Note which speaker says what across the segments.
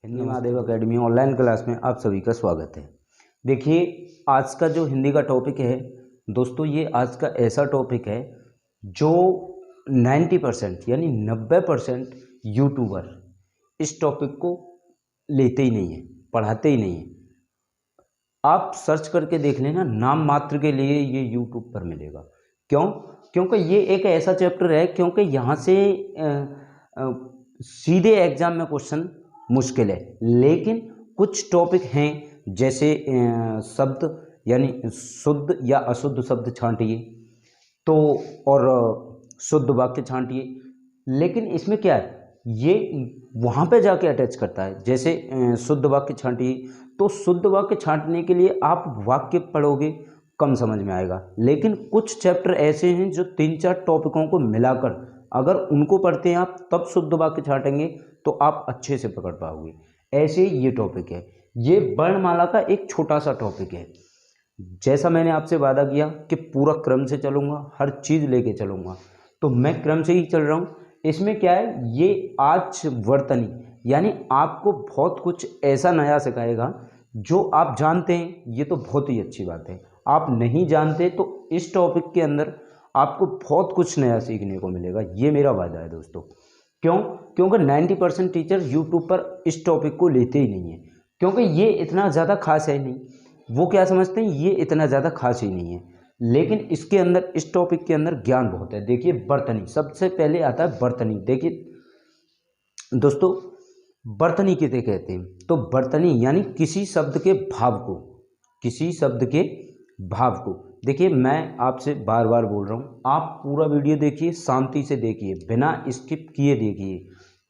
Speaker 1: Hindi Mahadev academy online class में आप सभी का स्वागत है। देखिए, आज का जो हिंदी का टॉपिक है दोस्तों, ये आज का ऐसा टॉपिक है जो 90% यानी 90% यूट्यूबर इस टॉपिक को लेते ही नहीं है, पढ़ाते ही नहीं है। आप सर्च करके देख लेना, नाम मात्र के लिए ये यूट्यूब पर मिलेगा। क्यों? क्योंकि ये एक ऐसा चैप्टर है, क्योंकि यहाँ से सीधे एग्जाम में क्वेश्चन मुश्किल है, लेकिन कुछ टॉपिक हैं जैसे शब्द यानी शुद्ध या अशुद्ध शब्द छांटिए तो, और शुद्ध वाक्य छांटिए। लेकिन इसमें क्या है, ये वहाँ पे जाके अटैच करता है। जैसे शुद्ध वाक्य छांटिए, तो शुद्ध वाक्य छांटने के लिए आप वाक्य पढ़ोगे, कम समझ में आएगा। लेकिन कुछ चैप्टर ऐसे हैं जो 3-4 टॉपिकों को मिलाकर अगर उनको पढ़ते हैं आप, तब शुद्ध वाक्य छांटेंगे तो आप अच्छे से पकड़ पाओगे। ऐसे ये टॉपिक है, ये वर्णमाला का एक छोटा सा टॉपिक है। जैसा मैंने आपसे वादा किया कि पूरा क्रम से चलूँगा, हर चीज़ लेके चलूँगा, तो मैं क्रम से ही चल रहा हूँ। इसमें क्या है, ये आज वर्तनी यानी आपको बहुत कुछ ऐसा नया सिखाएगा जो आप जानते हैं, ये तो बहुत ही अच्छी बात है। आप नहीं जानते तो इस टॉपिक के अंदर आपको बहुत कुछ नया सीखने को मिलेगा, ये मेरा वादा है दोस्तों। क्यों? क्योंकि 90% टीचर यूट्यूब पर इस टॉपिक को लेते ही नहीं है, क्योंकि ये इतना ज़्यादा खास है नहीं। वो क्या समझते हैं, ये इतना ज़्यादा खास ही नहीं है, लेकिन इसके अंदर, इस टॉपिक के अंदर ज्ञान बहुत है। देखिए, बर्तनी सबसे पहले आता है। बर्तनी देखिए दोस्तों, बर्तनी किसे कहते हैं? तो बर्तनी यानी किसी शब्द के भाव को, किसी शब्द के भाव को। देखिए, मैं आपसे बार बार बोल रहा हूँ, आप पूरा वीडियो देखिए, शांति से देखिए, बिना स्किप किए देखिए।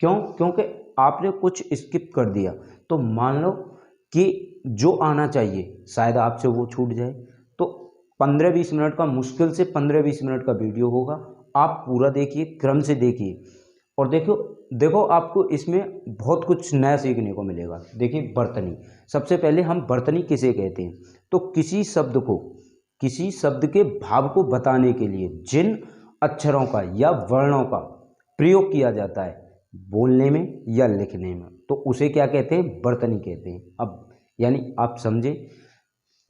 Speaker 1: क्यों? क्योंकि आपने कुछ स्किप कर दिया तो मान लो कि जो आना चाहिए शायद आपसे वो छूट जाए। तो 15-20 मिनट का, मुश्किल से 15-20 मिनट का वीडियो होगा, आप पूरा देखिए, क्रम से देखिए, और देखो आपको इसमें बहुत कुछ नया सीखने को मिलेगा। देखिए, बर्तनी, सबसे पहले हम बर्तनी किसे कहते हैं? तो किसी शब्द को, किसी शब्द के भाव को बताने के लिए जिन अक्षरों का या वर्णों का प्रयोग किया जाता है बोलने में या लिखने में, तो उसे क्या कहते हैं? बर्तनी कहते हैं। अब यानी आप समझे,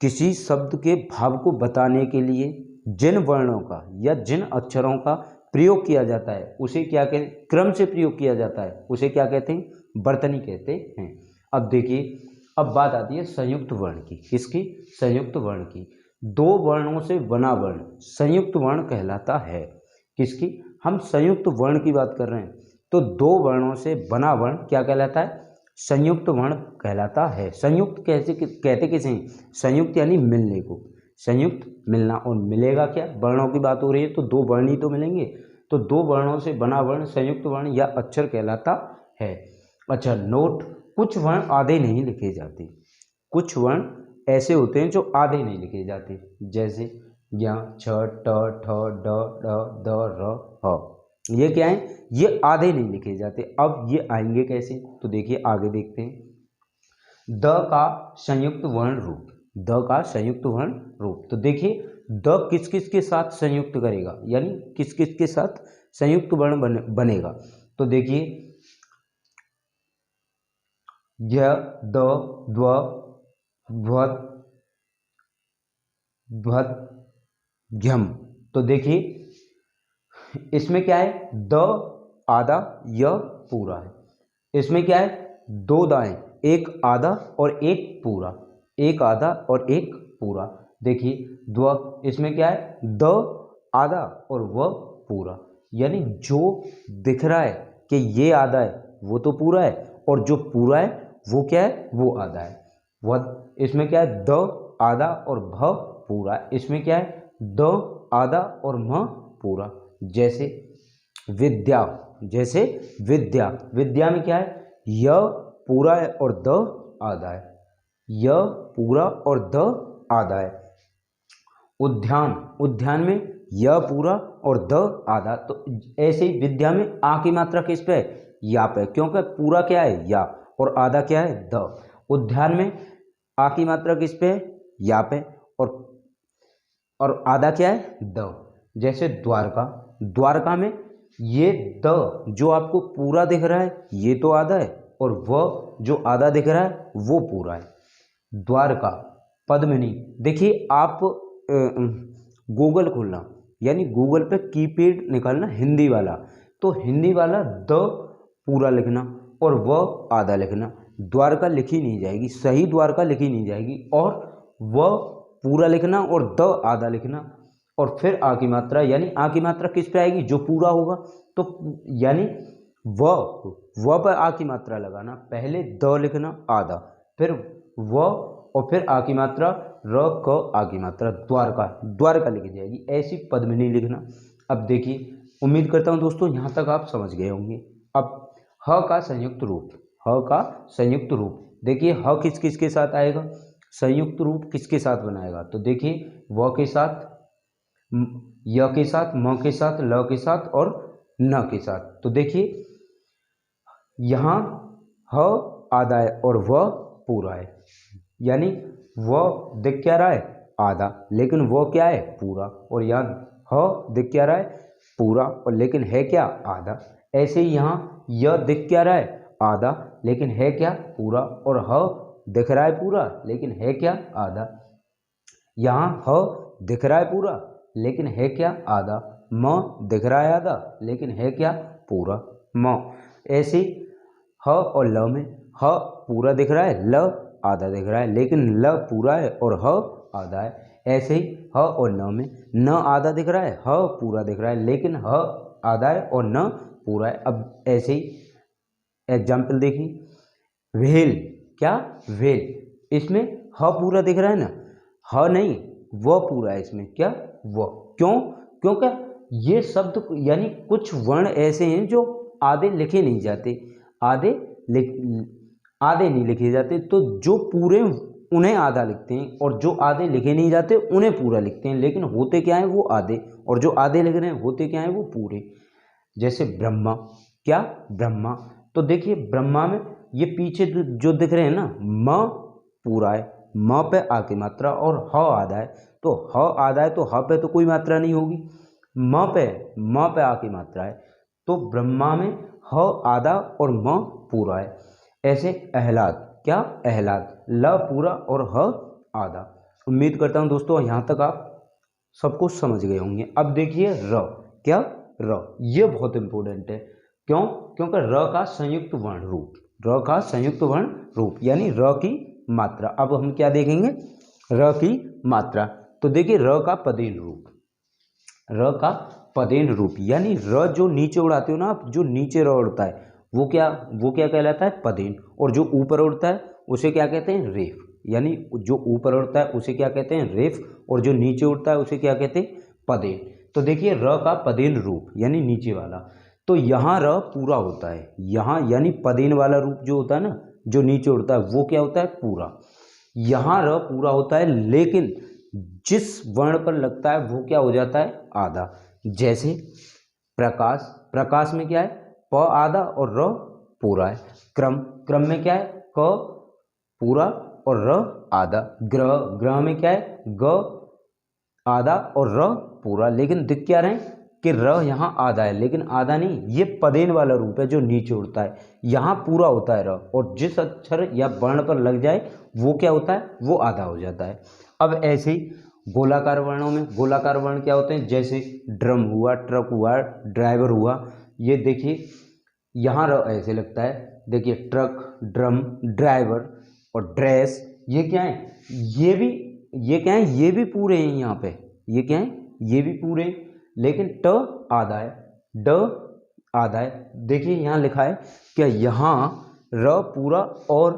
Speaker 1: किसी शब्द के भाव को बताने के लिए जिन वर्णों का या जिन अक्षरों का प्रयोग किया जाता है उसे क्या कहते हैं? क्रम से प्रयोग किया जाता है, उसे क्या कहते हैं? बर्तनी कहते हैं। अब देखिए, अब बात आती है संयुक्त वर्ण की। किसकी? संयुक्त वर्ण की। 2 वर्णों से बना वर्ण संयुक्त वर्ण कहलाता है। किसकी? हम संयुक्त वर्ण की बात कर रहे हैं, तो 2 वर्णों से बना वर्ण क्या कहलाता है? संयुक्त वर्ण कहलाता है। संयुक्त कैसे कहते किसे हैं? संयुक्त यानी मिलने को, संयुक्त मिलना। और मिलेगा क्या? वर्णों की बात हो रही है तो 2 वर्ण ही तो मिलेंगे, तो 2 वर्णों से बना वर्ण संयुक्त वर्ण या अक्षर कहलाता है। अच्छा, नोट, कुछ वर्ण आधे नहीं लिखे जाते, कुछ वर्ण ऐसे होते हैं जो आधे नहीं लिखे जाते, जैसे य, छ, ट, ठ, ड, ढ, द, र, ह। ये क्या है? ये आधे नहीं लिखे जाते। अब ये आएंगे कैसे? तो देखिए, आगे देखते हैं। द का संयुक्त वर्ण रूप, द का संयुक्त वर्ण रूप। तो देखिए, द किस किस के साथ संयुक्त करेगा, यानी किस किस के साथ संयुक्त वर्ण बनेगा। तो देखिए, य, द, द्व, ध्वत, ध्वत, घ्यम। तो देखिए, इसमें क्या है? द आधा, य पूरा है। इसमें क्या है? 2 दाएं, एक आधा और एक पूरा, एक आधा और एक पूरा। देखिए, द्व, इसमें क्या है? द आधा और व पूरा, यानी जो दिख रहा है कि ये आधा है वो तो पूरा है, और जो पूरा है वो क्या है? वो आधा है। वह, इसमें क्या है? द आधा और भ पूरा। इसमें क्या है? द आधा और म पूरा। जैसे विद्या, जैसे विद्या, विद्या में क्या है? य पूरा है और द आधा है, य पूरा और द आधा है। उद्यान, उद्यान में य पूरा और द आधा। तो ऐसे ही विद्या में आ की मात्रा किस पे है? या पे, क्योंकि पूरा क्या है? या, और आधा क्या है? द। उद्यान में आ की मात्रा किस पे है? या पे, और आधा क्या है? द। जैसे द्वारका, द्वारका में ये द जो आपको पूरा दिख रहा है ये तो आधा है, और वह जो आधा दिख रहा है वो पूरा है। द्वारका, पद्मिनी। देखिए आप गूगल खोलना, यानी गूगल पे कीपैड निकालना हिंदी वाला, तो हिंदी वाला द पूरा लिखना और वह आधा लिखना। द्वारका लिखी नहीं जाएगी, सही द्वारका लिखी नहीं जाएगी, और वह पूरा लिखना और द आधा लिखना। और फिर आ की मात्रा, यानी आ की मात्रा किस पे आएगी, जो पूरा होगा। तो यानी व पर आ की मात्रा लगाना, पहले द लिखना आधा, फिर व और फिर आ की मात्रा र क आ की मात्रा, द्वारका, द्वारका लिखी जाएगी। ऐसी पद्मिनी लिखना। अब देखिए, उम्मीद करता हूँ दोस्तों यहाँ तक आप समझ गए होंगे। अब ह का संयुक्त रूप, ह का संयुक्त रूप, देखिए ह किस किस के साथ आएगा, संयुक्त रूप किसके साथ बनाएगा, तो देखिए व के साथ, य के साथ, म के साथ, ल के साथ और न के साथ। तो देखिए यहाँ ह आधा है और वह पूरा है, यानी वह दिख क्या रहा है, आधा, लेकिन वह क्या है, पूरा। और यहाँ ह दिख क्या रहा है, पूरा, और लेकिन है क्या, आधा। ऐसे ही यहाँ यह दिख क्या रहा है, आधा, लेकिन है क्या, पूरा। और ह दिख रहा है पूरा, लेकिन है क्या, आधा। यहाँ ह दिख रहा है पूरा, लेकिन है क्या, आधा। म दिख रहा है आधा, लेकिन है क्या, पूरा, म। ऐसे ह और ल में ह पूरा दिख रहा है, ल आधा दिख रहा है, लेकिन ल पूरा है और ह आधा है। ऐसे ही ह और न में न आधा दिख रहा है, ह पूरा दिख रहा है, लेकिन ह आधा है और न पूरा है। अब ऐसे ही एग्जाम्पल देखिए, व्हेल, क्या, व्हेल, इसमें ह पूरा दिख रहा है ना, ह नहीं, वह पूरा है इसमें, क्या, वह। क्यों, क्योंकि ये शब्द, यानी कुछ वर्ण ऐसे हैं जो आधे लिखे नहीं जाते, आधे नहीं लिखे जाते, तो जो पूरे उन्हें आधा लिखते हैं, और जो आधे लिखे नहीं जाते उन्हें पूरा लिखते हैं। लेकिन होते क्या है, वो आधे, और जो आधे लिख रहे हैं होते क्या है, वो पूरे। जैसे ब्रह्मा, क्या, ब्रह्मा। तो देखिए ब्रह्मा में ये पीछे जो दिख रहे हैं ना, म पूरा है, म पे आ की मात्रा और ह आधा है, तो ह आधा है तो ह पे तो कोई मात्रा नहीं होगी, म पे आ की मात्रा है, तो ब्रह्मा में ह आधा और म पूरा है। ऐसे अहलाद, क्या, अहलाद, ल पूरा और ह आधा। उम्मीद करता हूँ दोस्तों यहाँ तक आप सब कुछ समझ गए होंगे। अब देखिए र, क्या, र, ये बहुत इंपॉर्टेंट है। क्यों, क्योंकि र का संयुक्त वर्ण रूप, र का संयुक्त वर्ण रूप, यानी र की मात्रा। अब हम क्या देखेंगे, र की मात्रा। तो देखिए र का पदेन रूप, र का पदेन रूप, यानी र जो नीचे उड़ाते हो ना आप, जो नीचे र उड़ता है वो क्या कहलाता है, पदेन। और जो ऊपर उड़ता है उसे क्या कहते हैं, रेफ। यानी जो ऊपर उड़ता है उसे क्या कहते हैं, रेफ, और जो नीचे उड़ता है उसे क्या कहते हैं, पदेन। तो देखिए र का पदेन रूप, यानी नीचे वाला, तो यहाँ र पूरा होता है, यहाँ यानी पदेन वाला रूप जो होता है ना, जो नीचे उड़ता है वो क्या होता है, पूरा। यहाँ र पूरा होता है, लेकिन जिस वर्ण पर लगता है वो क्या हो जाता है, आधा। जैसे प्रकाश, प्रकाश में क्या है, प आधा और र पूरा है। क्रम, क्रम में क्या है, क पूरा और र आधा। ग्रह, ग्रह में क्या है, ग आधा और र पूरा। लेकिन दिख क्या रहे हैं कि र यहाँ आधा है, लेकिन आधा नहीं, ये पदेन वाला रूप है जो नीचे उड़ता है, यहाँ पूरा होता है र, और जिस अक्षर या वर्ण पर लग जाए वो क्या होता है, वो आधा हो जाता है। अब ऐसे ही गोलाकार वर्णों में, गोलाकार वर्ण क्या होते हैं, जैसे ड्रम हुआ, ट्रक हुआ, ड्राइवर हुआ। ये देखिए यहाँ र ऐसे लगता है, देखिए ट्रक, ड्रम, ड्राइवर और ड्रेस, ये क्या है, ये क्या है, ये भी पूरे हैं यहाँ पे, ये क्या है, ये भी पूरे हैं, लेकिन ट आधा है, ड आधा है। देखिए यहाँ लिखा है क्या, यहाँ र पूरा और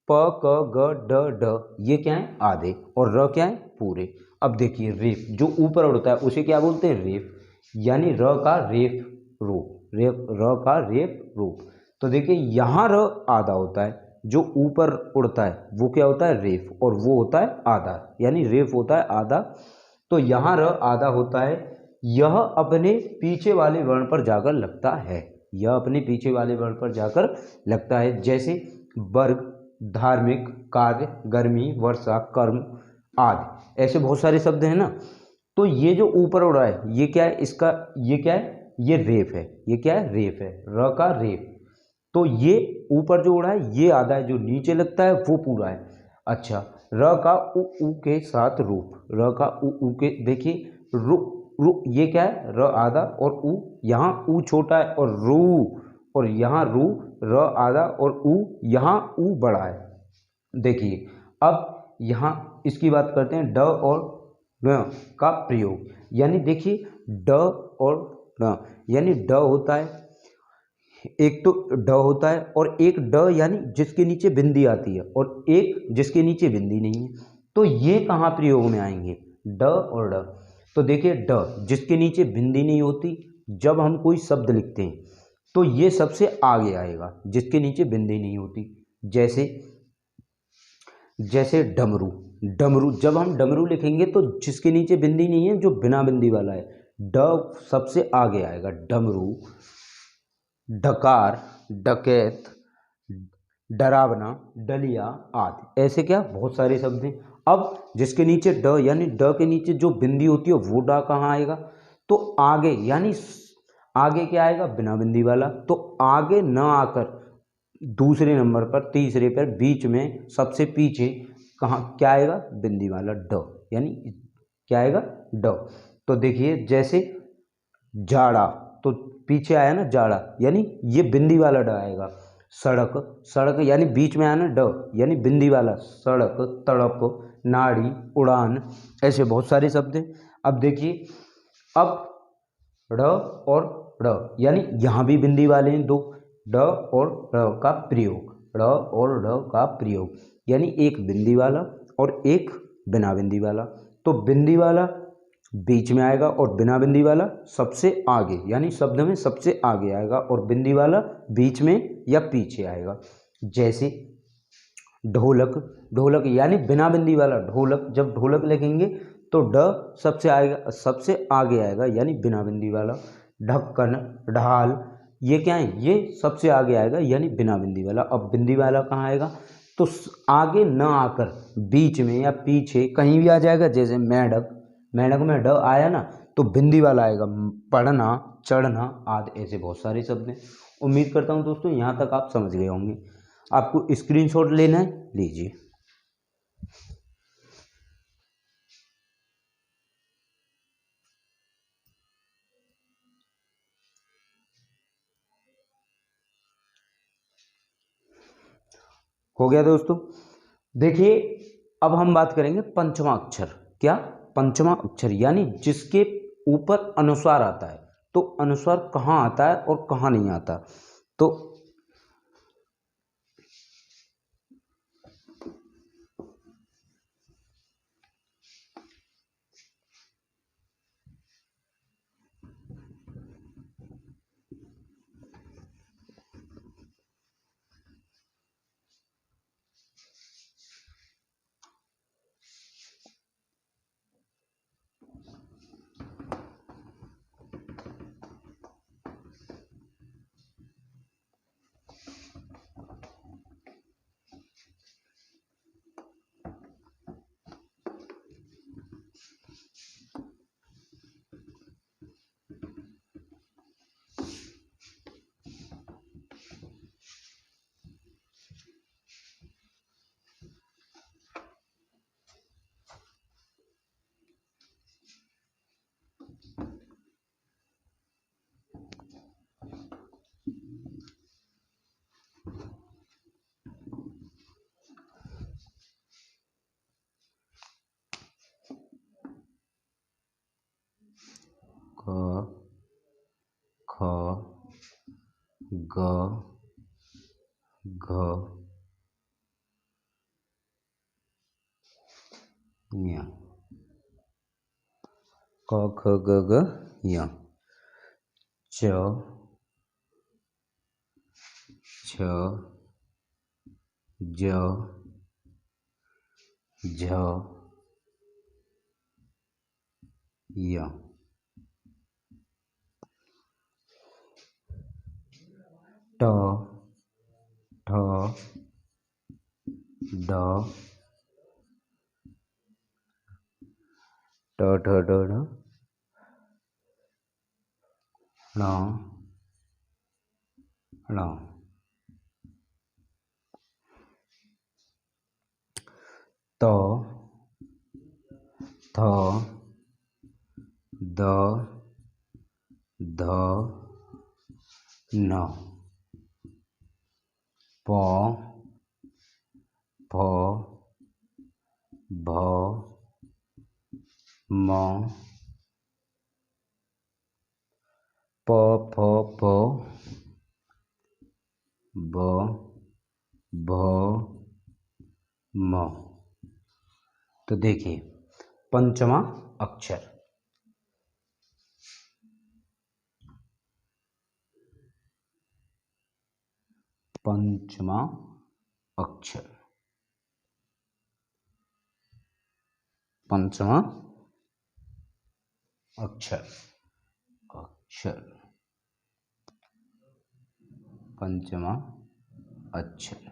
Speaker 1: प क ग ड ड, ये क्या है, आधे, और र क्या है, पूरे। अब देखिए रेफ, जो ऊपर उड़ता है उसे क्या बोलते हैं, रेफ, यानी र का रेफ रूप, र का रेफ रूप। तो देखिए यहाँ र आधा होता है, जो ऊपर उड़ता है वो क्या होता है, रेफ, और वो होता है आधा, यानी रेफ होता है आधा। तो यहाँ र आधा होता है, यह अपने पीछे वाले वर्ण पर जाकर लगता है, यह अपने पीछे वाले वर्ण पर जाकर लगता है। जैसे वर्ग, धार्मिक, कार्य, गर्मी, वर्षा, कर्म आदि, ऐसे बहुत सारे शब्द हैं ना। तो ये जो ऊपर उड़ रहा है ये क्या है, इसका ये क्या है, ये रेफ है, ये क्या है, रेफ है, र का रेफ। तो ये ऊपर जो उड़ा है ये आधा है, जो नीचे लगता है वो पूरा है। अच्छा, र का उ के साथ रूप, र का उ के, देखिए रू, रू ये क्या है, र आधा और उ, यहाँ उ छोटा है और रू, और यहाँ रू, र आधा और उ, यहाँ उ बड़ा है। देखिए अब यहाँ इसकी बात करते हैं, ड और ण का प्रयोग। यानी देखिए ड और ण, यानी ड होता है, एक तो ड होता है और एक ड यानी जिसके नीचे बिंदी आती है, और एक जिसके नीचे बिंदी नहीं है। तो ये कहाँ प्रयोग में आएंगे, ड और ड। तो देखिए ड जिसके नीचे बिंदी नहीं होती, जब हम कोई शब्द लिखते हैं तो ये सबसे आगे आएगा, जिसके नीचे बिंदी नहीं होती। जैसे जैसे डमरू, डमरू जब हम डमरू लिखेंगे तो जिसके नीचे बिंदी नहीं है, जो बिना बिंदी वाला है, ड सबसे आगे आएगा। डमरू, डकार, डकैत, डरावना, डलिया आदि, ऐसे क्या बहुत सारे शब्द हैं। अब जिसके नीचे ड, यानी ड के नीचे जो बिंदी होती है वो ड कहाँ आएगा, तो आगे, यानी आगे क्या आएगा, बिना बिंदी वाला। तो आगे न आकर दूसरे नंबर पर, तीसरे पर, बीच में, सबसे पीछे कहाँ क्या आएगा, बिंदी वाला ड, यानी क्या आएगा, ड। तो देखिए जैसे जाड़ा, तो पीछे आया ना जाड़ा, यानी ये बिंदी वाला ड आएगा। सड़क, सड़क यानी बीच में आया ना ड, यानी बिंदी वाला, सड़क, तड़प, नाड़ी, उड़ान, ऐसे बहुत सारे शब्द हैं। अब देखिए, अब ड़ और ड़, यानी यहाँ भी बिंदी वाले हैं दो, ड और ड़ का प्रयोग, ड़ और ड़ का प्रयोग, यानी एक बिंदी वाला और एक बिना बिंदी वाला। तो बिंदी वाला बीच में आएगा और बिना बिंदी वाला सबसे आगे, यानी शब्द में सबसे आगे आएगा, और बिंदी वाला बीच में या पीछे आएगा। जैसे ढोलक, ढोलक यानी बिना बिंदी वाला ढोलक, जब ढोलक लिखेंगे तो ड सबसे आएगा, सबसे आगे आएगा, यानी बिना बिंदी वाला। ढक्कन, ढाल, ये क्या है, ये सबसे आगे आएगा, यानी बिना बिंदी वाला। अब बिंदी वाला कहाँ आएगा, तो आगे न आकर बीच में या पीछे कहीं भी आ जाएगा। जैसे मेढक, मेढक में ड आया ना तो बिंदी वाला आएगा। पढ़ना, चढ़ना आदि, ऐसे बहुत सारे शब्द हैं। उम्मीद करता हूँ दोस्तों यहाँ तक आप समझ गए होंगे। आपको स्क्रीनशॉट लेना है, लीजिए। हो गया दोस्तों। देखिए अब हम बात करेंगे पंचमा अक्षर। क्या, पंचमा अक्षर, यानी जिसके ऊपर अनुस्वार आता है। तो अनुस्वार कहाँ आता है और कहाँ नहीं आता, तो क, ख, ग, घ, ञ, क, ख, ग, घ, ञ, च, छ, ज, झ, य, ट, ठ, ड, ट, ठ, ड, ढ, ण, ण, त, थ, द, ध, न, प, फ, भ, म, प, फ, प, ब, भ, म। तो देखिए पंचमा अक्षर, पंचमा अक्षर, पंचमा अक्षर, अक्षर, पंचमा अक्षर।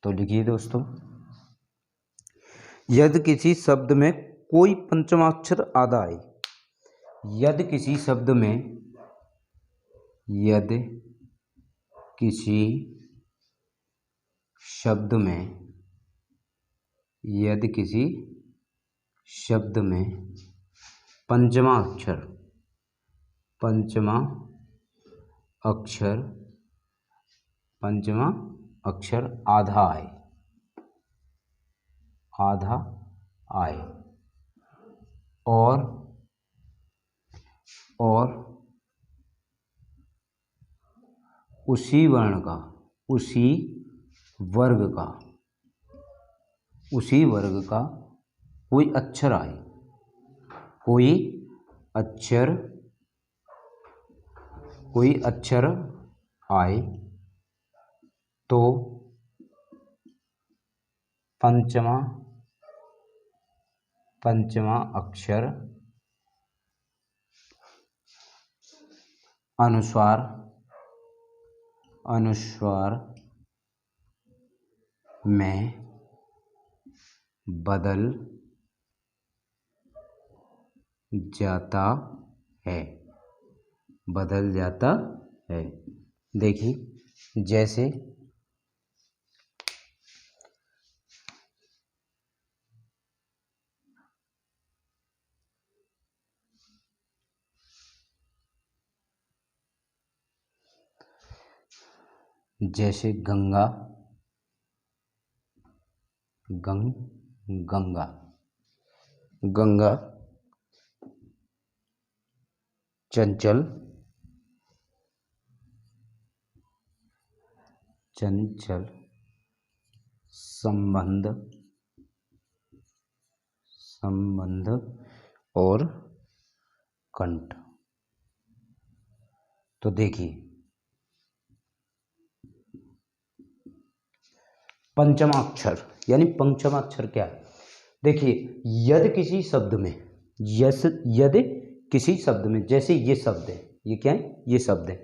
Speaker 1: तो लिखिए दोस्तों, यदि किसी शब्द में कोई पंचमाक्षर आधा आए, यदि किसी शब्द में, यदि किसी शब्द में, यदि किसी शब्द में पंचमा अक्षर, पंचमा अक्षर, पंचमा अक्षर आधा आए, आधा आए, और उसी वर्ण का, उसी वर्ग का, उसी वर्ग का कोई अक्षर आए, कोई अक्षर, कोई अक्षर आए, तो पंचमा, पंचमा अक्षर अनुस्वार, अनुस्वार में बदल जाता है, बदल जाता है। देखिए जैसे जैसे गंगा, गंगा, गंगा, चंचल, चंचल, संबंध, संबंध और कंठ। तो देखिए पंचमाक्षर यानी पंचमाक्षर क्या है। देखिए यदि किसी शब्द में, यदि किसी शब्द में, जैसे ये शब्द है, ये क्या है, ये शब्द है,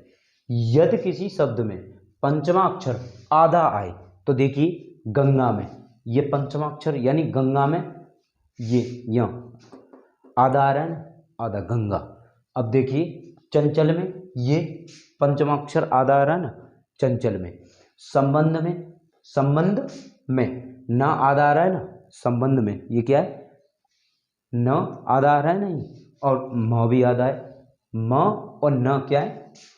Speaker 1: यदि किसी शब्द में पंचमाक्षर आधा आए, तो देखिए गंगा में ये पंचमाक्षर यानी गंगा में ये यहाँ आधा आ रहा है ना, आधा गंगा। अब देखिए चंचल में ये पंचमाक्षर आधा आ रहा है ना, चंचल में। संबंध में, संबंध में न आधा आ रहा है ना, संबंध में ये क्या है, न आधा आ रहा है ना, और म भी आधा है। म और न क्या है,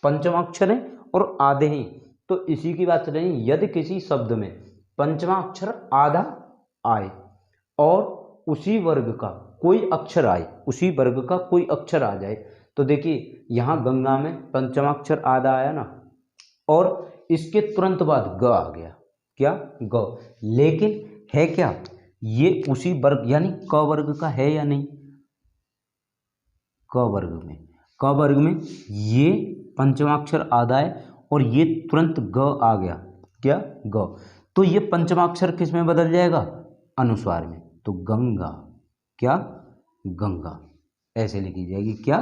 Speaker 1: पंचमाक्षर है और आधे हैं। तो इसी की बात चलेगी, यदि किसी शब्द में पंचमाक्षर आधा आए और उसी वर्ग का कोई अक्षर आए, उसी वर्ग का कोई अक्षर आ जाए, तो देखिए यहाँ गंगा में पंचमाक्षर आधा आया ना, और इसके तुरंत बाद ग आ गया, क्या, ग। लेकिन है क्या, ये उसी वर्ग यानी क वर्ग का है या नहीं, क वर्ग में, क वर्ग में ये पंचमाक्षर आधा है और ये तुरंत ग आ गया, क्या, ग। तो ये पंचमाक्षर किस में बदल जाएगा, अनुस्वार में। तो गंगा, क्या, गंगा, ऐसे लिखी जाएगी, क्या,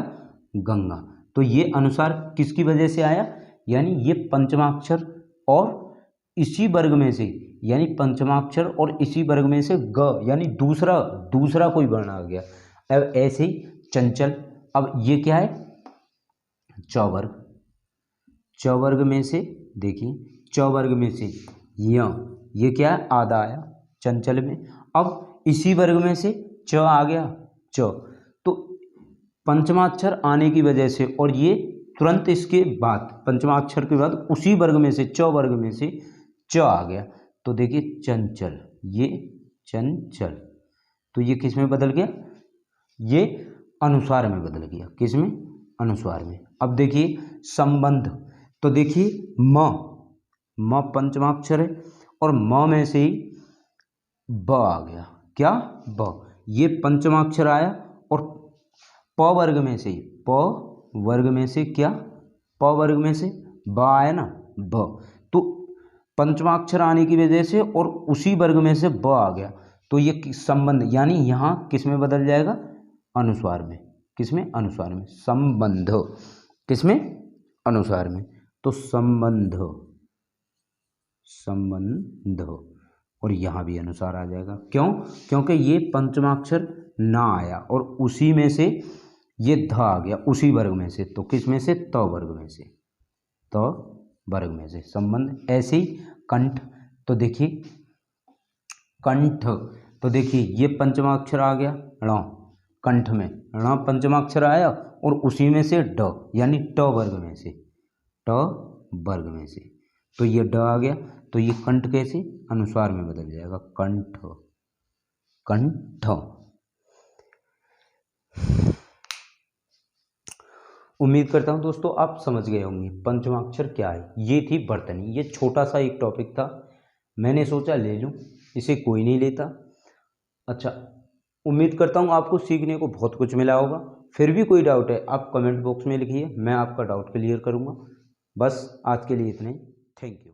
Speaker 1: गंगा। तो ये अनुस्वार किसकी वजह से आया, यानी ये पंचमाक्षर और इसी वर्ग में से, यानी पंचमाक्षर और इसी वर्ग में से ग यानी दूसरा कोई वर्ण आ गया। अब ऐसे ही चंचल, अब ये क्या है, चौवर्ग, चौवर्ग में से देखिए, चौवर्ग में से ये क्या है, आधा आया चंचल में। अब इसी वर्ग में से च आ गया, च। तो पंचमाक्षर आने की वजह से और ये तुरंत इसके बाद पंचमाक्षर के बाद उसी वर्ग में से च वर्ग में से च आ गया। तो देखिए चंचल, ये चंचल, तो ये किस में बदल गया, ये अनुस्वार में बदल गया। किस में, अनुस्वार में। अब देखिए संबंध, तो देखिए म पंचमाक्षर है और म में से ही ब आ गया, क्या, ब, ये पंचमाक्षर आया और प वर्ग में से, प वर्ग में से क्या, प वर्ग में से ब आया ना, ब। तो पंचमाक्षर आने की वजह से और उसी वर्ग में से ब आ गया, तो ये संबंध, यानी यहाँ किस में बदल जाएगा, अनुस्वार में। किस में, अनुस्वार में। संबंध किस में, अनुस्वार में। तो संबंध, संबंध, और यहाँ भी अनुसार आ जाएगा। क्यों, क्योंकि ये पंचमाक्षर ना आया और उसी में से ये ध आ गया, उसी वर्ग में से। तो किस में से, त वर्ग में से, त वर्ग में से संबंध। ऐसे ही कंठ, तो देखिए कंठ, तो देखिए ये पंचमाक्षर आ गया ण, कंठ में ण पंचमाक्षर आया और उसी में से ड, यानी ट वर्ग में से, ट वर्ग में से, तो ये ड आ गया। तो ये कंठ कैसे, अनुस्वार में बदल जाएगा, कंठ, कंठ। उम्मीद करता हूं दोस्तों आप समझ गए होंगे पंचमाक्षर क्या है। ये थी वर्तनी, ये छोटा सा एक टॉपिक था, मैंने सोचा ले लूं, इसे कोई नहीं लेता। अच्छा, उम्मीद करता हूं आपको सीखने को बहुत कुछ मिला होगा। फिर भी कोई डाउट है आप कमेंट बॉक्स में लिखिए, मैं आपका डाउट क्लियर करूंगा। बस आज के लिए इतना ही, थैंक यू।